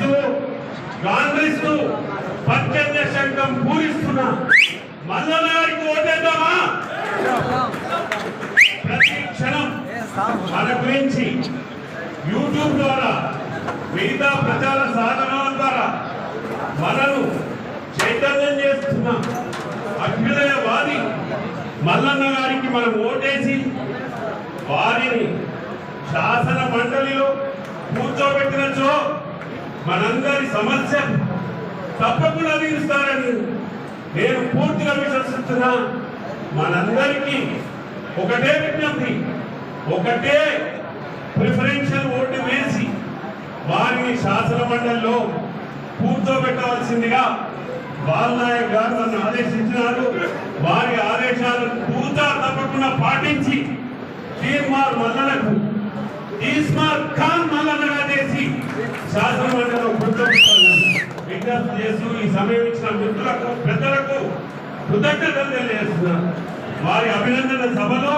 అంటూ కాంగ్రెస్ పచ్చంద శంఖం పూరిస్తున్న మల్లన్న గారికి ఓటేద్దామా? ప్రతి క్షణం మన గురించి యూట్యూబ్ ద్వారా మిగతా ప్రచార సాధనాల ద్వారా మనను చైతన్యం చేస్తున్న అభ్యుదయవాది మల్లన్న గారికి మనం ఓటేసి వారిని శాసన మండలిలో కూర్చోబెట్టినచో మనందరి సమస్య తప్పకుండా తీరుస్తారని నేను పూర్తిగా విశ్వసిస్తున్నా. మనందరికీ ఒకటే విజ్ఞప్తి, ఒకటే ప్రిఫరెన్షియల్ ఓటు వేసి వారిని శాసన మండలిలో కూర్చోబెట్టవలసిందిగా బాలనాయక్ గారు నన్ను ఆదేశించినారు. వారి ఆదేశాలను పూర్తిగా తప్పకుండా పాటించి తీర్మార్ మల్లనకు తీస్మార్ ఖాన్ మల్లనగా చేసి శాసన మండలిలో కూర్చోబెట్టాలని విజ్ఞప్తి చేస్తూ ఈ సమయం ఇచ్చిన మిత్రులకు పెద్దలకు కృతజ్ఞతలు తెలియజేస్తున్నారు. వారి అభినందన సభలో